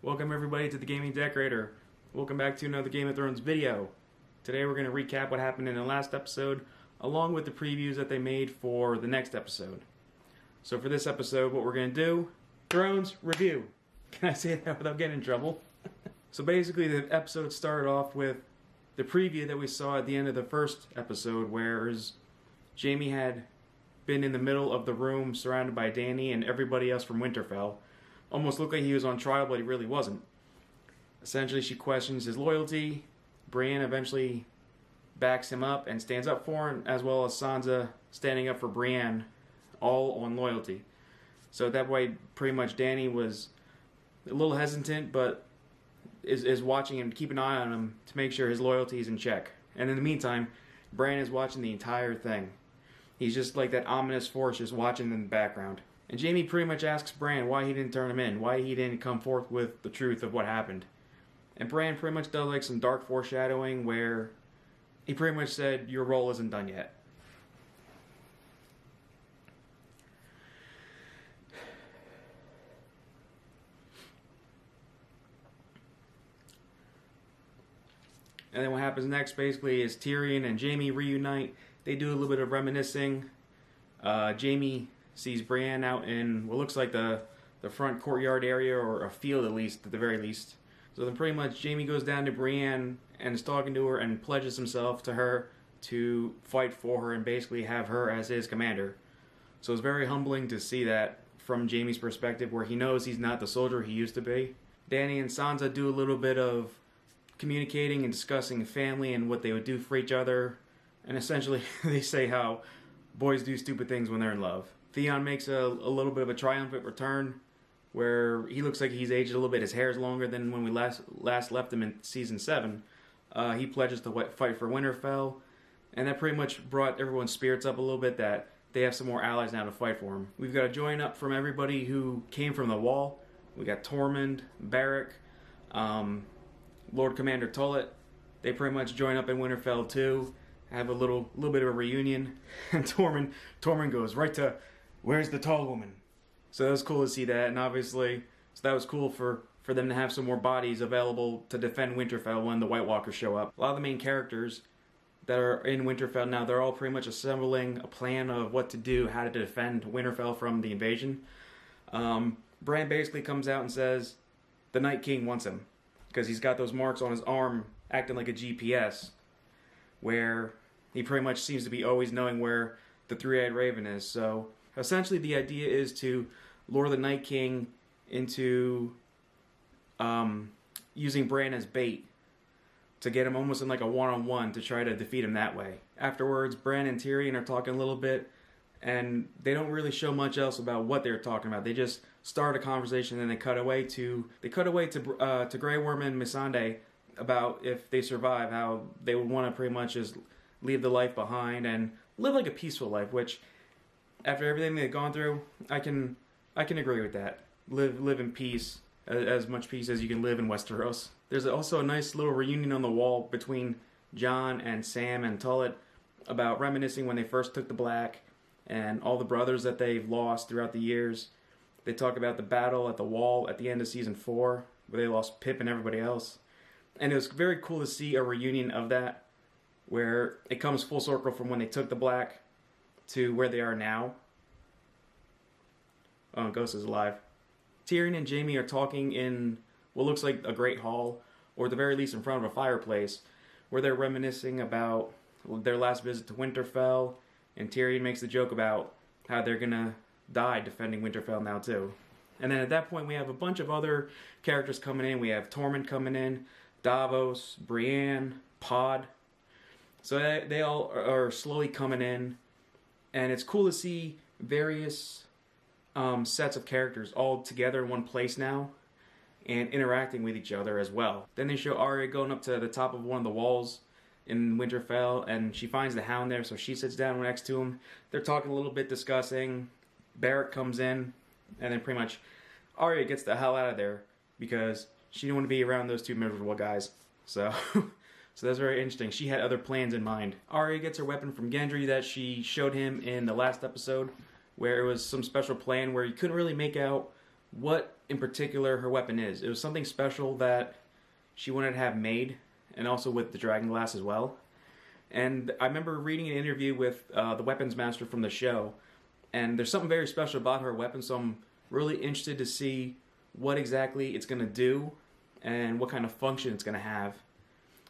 Welcome everybody to the Gaming Decorator. Welcome back to another Game of Thrones video. Today we're going to recap what happened in the last episode, along with the previews that they made for the next episode. So for this episode, what we're going to do, Thrones review. Can I say that without getting in trouble? So basically the episode started off with the preview that we saw at the end of the first episode, where Jaime had been in the middle of the room surrounded by Dany and everybody else from Winterfell. Almost looked like he was on trial, but he really wasn't. Essentially, she questions his loyalty. Brienne eventually backs him up and stands up for him, as well as Sansa standing up for Brienne, all on loyalty. So that way, pretty much Dany was a little hesitant, but is watching him, to keep an eye on him to make sure his loyalty is in check. And in the meantime, Bran is watching the entire thing. He's just like that ominous force just watching in the background. And Jaime pretty much asks Bran why he didn't turn him in, why he didn't come forth with the truth of what happened. And Bran pretty much does like some dark foreshadowing where he pretty much said, your role isn't done yet. And then what happens next basically is Tyrion and Jaime reunite. They do a little bit of reminiscing. Jaime sees Brienne out in what looks like the front courtyard area, or a field at least, at the very least. So then pretty much Jaime goes down to Brienne and is talking to her and pledges himself to her to fight for her and basically have her as his commander. So it's very humbling to see that from Jaime's perspective, where he knows he's not the soldier he used to be. Dany and Sansa do a little bit of communicating and discussing family and what they would do for each other. And essentially they say how boys do stupid things when they're in love. Theon makes a little bit of a triumphant return, where he looks like he's aged a little bit. His hair's longer than when we last left him in Season 7. He pledges to fight for Winterfell, and that pretty much brought everyone's spirits up a little bit, that they have some more allies now to fight for him. We've got a join up from everybody who came from the Wall. We got Tormund, Beric, Lord Commander Tullet. They pretty much join up in Winterfell too, have a little bit of a reunion, and Tormund goes right to, where's the tall woman? So that was cool to see that, and obviously, so that was cool for them to have some more bodies available to defend Winterfell when the White Walkers show up. A lot of the main characters that are in Winterfell now, they're all pretty much assembling a plan of what to do, how to defend Winterfell from the invasion. Bran basically comes out and says the Night King wants him, because he's got those marks on his arm acting like a GPS, where he pretty much seems to be always knowing where the three-eyed raven is. So essentially the idea is to lure the Night King into using Bran as bait to get him almost in like a one-on-one to try to defeat him that way. Afterwards, Bran and Tyrion are talking a little bit, and they don't really show much else about what they're talking about. They just start a conversation and they cut away to Grey Worm and Missandei about if they survive, how they would want to pretty much just leave the life behind and live like a peaceful life, which after everything they've gone through, I can agree with that. Live in peace, as much peace as you can live in Westeros. There's also a nice little reunion on the wall between Jon and Sam and Tullet about reminiscing when they first took the Black and all the brothers that they've lost throughout the years. They talk about the battle at the wall at the end of Season 4, where they lost Pip and everybody else. And it was very cool to see a reunion of that, where it comes full circle from when they took the Black to where they are now. Oh, Ghost is alive. Tyrion and Jaime are talking in what looks like a great hall, or at the very least in front of a fireplace, where they're reminiscing about their last visit to Winterfell, and Tyrion makes the joke about how they're gonna die defending Winterfell now too. And then at that point we have a bunch of other characters coming in. We have Tormund coming in, Davos, Brienne, Pod. So they all are slowly coming in, and it's cool to see various sets of characters all together in one place now and interacting with each other as well. Then they show Arya going up to the top of one of the walls in Winterfell, and she finds the Hound there, so she sits down next to him. They're talking a little bit, discussing. Beric comes in, and then pretty much Arya gets the hell out of there because she didn't want to be around those two miserable guys. So So that's very interesting. She had other plans in mind. Arya gets her weapon from Gendry that she showed him in the last episode, where it was some special plan where you couldn't really make out what in particular her weapon is. It was something special that she wanted to have made, and also with the dragon glass as well. And I remember reading an interview with the weapons master from the show, and there's something very special about her weapon, so I'm really interested to see what exactly it's going to do and what kind of function it's going to have.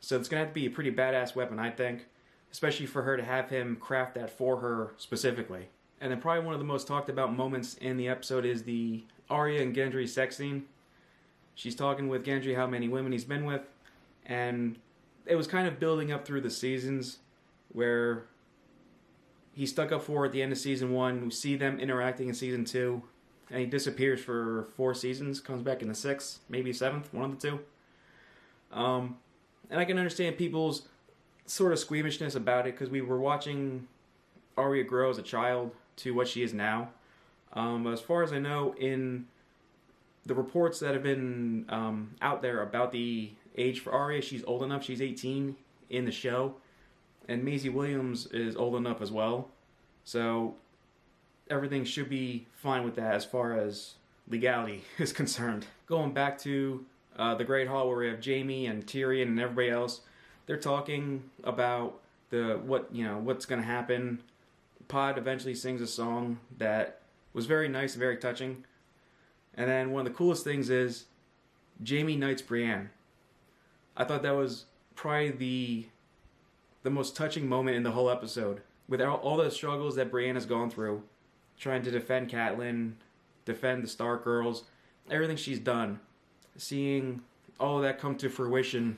So it's going to have to be a pretty badass weapon, I think, especially for her to have him craft that for her specifically. And then probably one of the most talked about moments in the episode is the Arya and Gendry sex scene. She's talking with Gendry how many women he's been with, and it was kind of building up through the seasons where he stuck up for her at the end of season 1. We see them interacting in season 2, and he disappears for 4 seasons, comes back in the 6th, maybe 7th, one of the two. And I can understand people's sort of squeamishness about it, because we were watching Arya grow as a child to what she is now. As far as I know, in the reports that have been out there about the age for Arya, she's old enough. She's 18 in the show, and Maisie Williams is old enough as well. So everything should be fine with that as far as legality is concerned. Going back to the Great Hall, where we have Jaime and Tyrion and everybody else, they're talking about what's going to happen. Pod eventually sings a song that was very nice and very touching. And then one of the coolest things is Jaime knights Brienne. I thought that was probably the most touching moment in the whole episode. With all the struggles that Brienne has gone through, trying to defend Catelyn, defend the Stark girls, everything she's done, seeing all of that come to fruition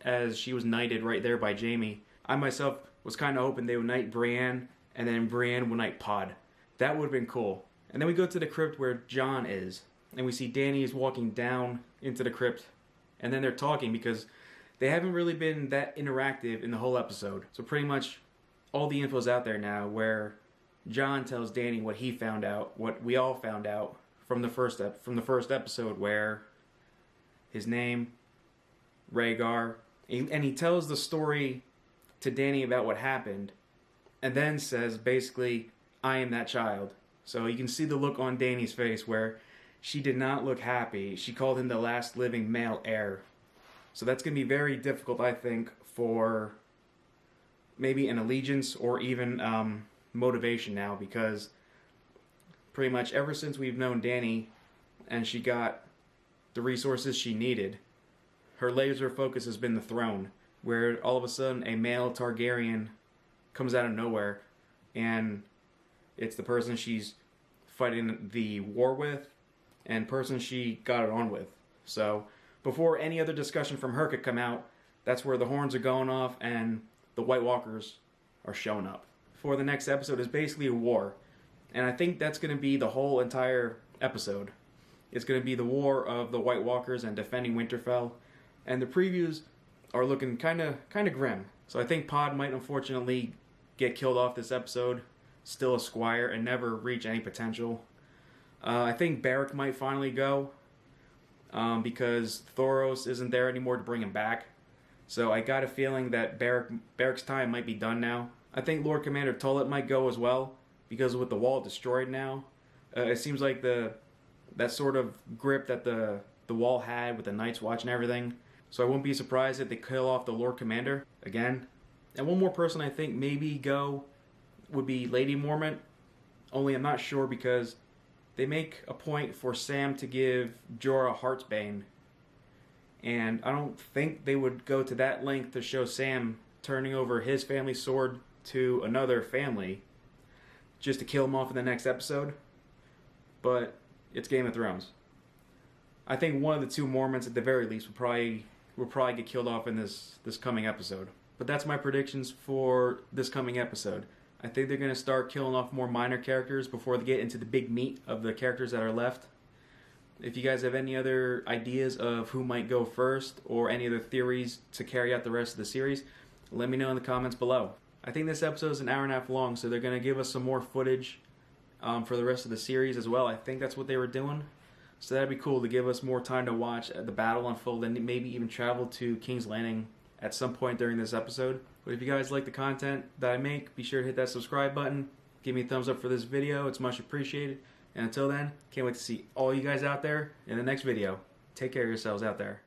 as she was knighted right there by Jaime. I myself was kind of hoping they would knight Brienne, and then Brienne would knight Pod. That would have been cool. And then we go to the crypt where Jon is, and we see Dany is walking down into the crypt, and then they're talking because they haven't really been that interactive in the whole episode. So pretty much all the info's out there now, where Jon tells Dany what he found out, what we all found out from the first episode, where his name, Rhaegar, and he tells the story to Dany about what happened, and then says basically, I am that child. So you can see the look on Dany's face where she did not look happy. She called him the last living male heir. So that's going to be very difficult, I think, for maybe an allegiance or even motivation now, because pretty much ever since we've known Dany and she got the resources she needed, her laser focus has been the throne, where all of a sudden a male Targaryen comes out of nowhere, and it's the person she's fighting the war with and person she got it on with. So before any other discussion from her could come out, that's where the horns are going off and the White Walkers are showing up. For the next episode is basically a war, and I think that's going to be the whole entire episode. It's going to be the war of the White Walkers and defending Winterfell, and the previews are looking kind of grim. So I think Pod might unfortunately get killed off this episode, still a squire, and never reach any potential. I think Beric might finally go, because Thoros isn't there anymore to bring him back. So I got a feeling that Beric's time might be done now. I think Lord Commander Tullet might go as well, because with the wall destroyed now, it seems like that sort of grip that the wall had with the Night's Watch and everything. So I won't be surprised if they kill off the Lord Commander again. And one more person I think maybe go would be Lady Mormont, only I'm not sure because they make a point for Sam to give Jorah Heartsbane, and I don't think they would go to that length to show Sam turning over his family sword to another family just to kill him off in the next episode. But it's Game of Thrones. I think one of the two Mormonts at the very least will probably get killed off in this coming episode. But that's my predictions for this coming episode. I think they're going to start killing off more minor characters before they get into the big meat of the characters that are left. If you guys have any other ideas of who might go first or any other theories to carry out the rest of the series, let me know in the comments below. I think this episode is an hour and a half long, so they're going to give us some more footage for the rest of the series as well. I think that's what they were doing. So that'd be cool to give us more time to watch the battle unfold and maybe even travel to King's Landing at some point during this episode. But if you guys like the content that I make, be sure to hit that subscribe button. Give me a thumbs up for this video. It's much appreciated. And until then, can't wait to see all you guys out there in the next video. Take care of yourselves out there.